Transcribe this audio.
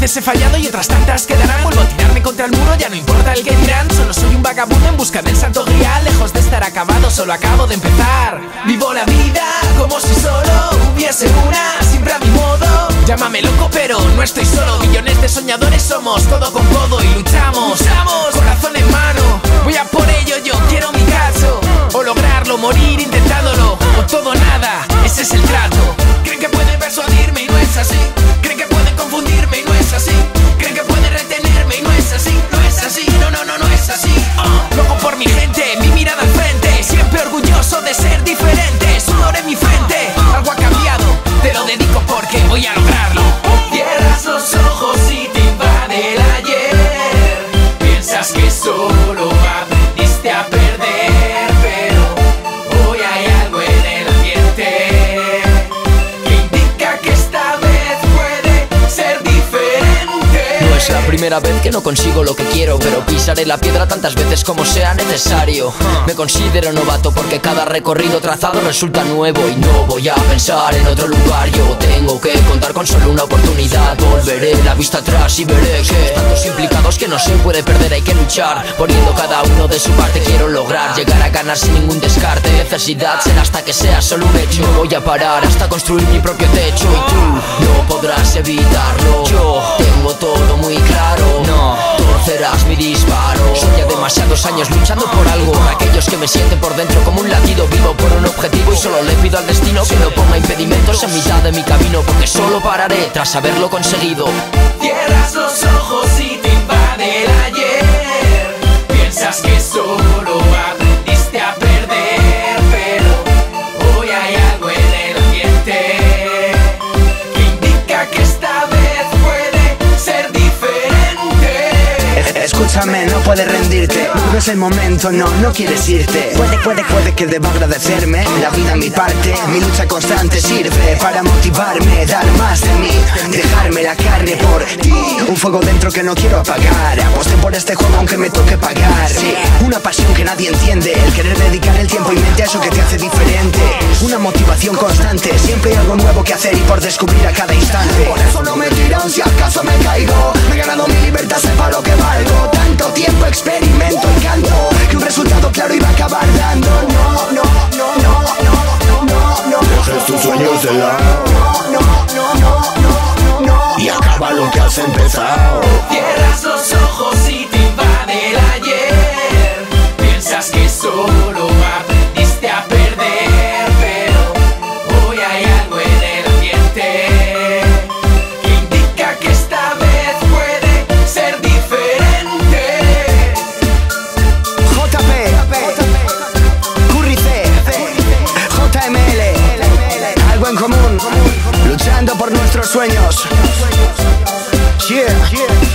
veces he fallado y otras tantas quedarán. Vuelvo a tirarme contra el muro, ya no importa el que dirán. Solo soy un vagabundo en busca del santo grial. Lejos de estar acabado, solo acabo de empezar. Vivo la vida como si solo hubiese una, siempre a mi modo. Llámame loco pero no estoy solo. Millones de soñadores somos, codo con codo y luchamos, corazón en mano. Voy a por ello, yo quiero mi caso. O lograrlo, morir intentándolo, o todo o nada, ese es el trato. Creen que pueden persuadirme y no es así. Creen que pueden confundirme y no es así. Creen que pueden retenerme y no es así. No es así, no, no, no, no es así. Loco por mi gente, mi mirada al frente. Siempre orgulloso de ser diferente. Sudor en mi frente, algo ha cambiado. Te lo dedico porque voy a lograrlo. Cierras los ojos y te invade el ayer. Piensas que solo aprendiste a perder, pero hoy hay algo en el ambiente que indica que esta vez puede ser diferente. No es la primera vez que no consigo lo que quiero, pero pisaré la piedra tantas veces como sea necesario. Me considero novato porque cada recorrido trazado resulta nuevo. Y no voy a pensar en otro lugar. Yo tengo que contar con solo una oportunidad. Volveré la vista atrás y veré que tantos implicados que no se puede perder. Hay que luchar, poniendo cada uno de su parte. Quiero lograr llegar a ganar sin ningún descarte. Necesidad será hasta que sea solo un hecho. No voy a parar hasta construir mi propio techo. Y tú no podrás evitarlo. Yo tengo todo muy claro. No torcerás mi disparo. Soy ya demasiados años luchando por algo. Aquellos que me sienten por dentro como un latido. Vivo por un objetivo y solo le pido al destino que no ponga impedimentos en mitad de mi camino, porque solo pararé tras haberlo conseguido. Cierras los ojos y te invade el ayer. Piensas que solo aprendiste a perder, pero hoy hay algo en el ambiente que indica que esta vez puede ser diferente. Escúchame, no puedes rendirte. No es el momento, no quieres irte. Puede que deba agradecerme la vida en mi parte. Mi lucha constante sirve para motivarme, dar más de mí, dejarme la carne por ti. Un fuego dentro que no quiero apagar. Aposté por este juego aunque me toque pagar. Sí, una pasión que nadie entiende. El querer dedicar el tiempo y mente a eso que te hace diferente. Una motivación constante. Siempre hay algo nuevo que hacer y por descubrir a cada instante. Por eso no me tiran si acaso me caigo. Me he ganado mi libertad, sepa lo que valgo. Tanto tiempo experimento y canto que un resultado claro iba a acabar dando. No dejes tus sueños de lado. Y acaba lo que has empezado. Cierras los ojos y te invade el ayer. Piensas que solo aprendiste a perder, pero hoy hay algo en el ambiente que indica que esta vez puede ser diferente. JP, Curry C, JML, algo en común, luchando por nuestros sueños. Yeah.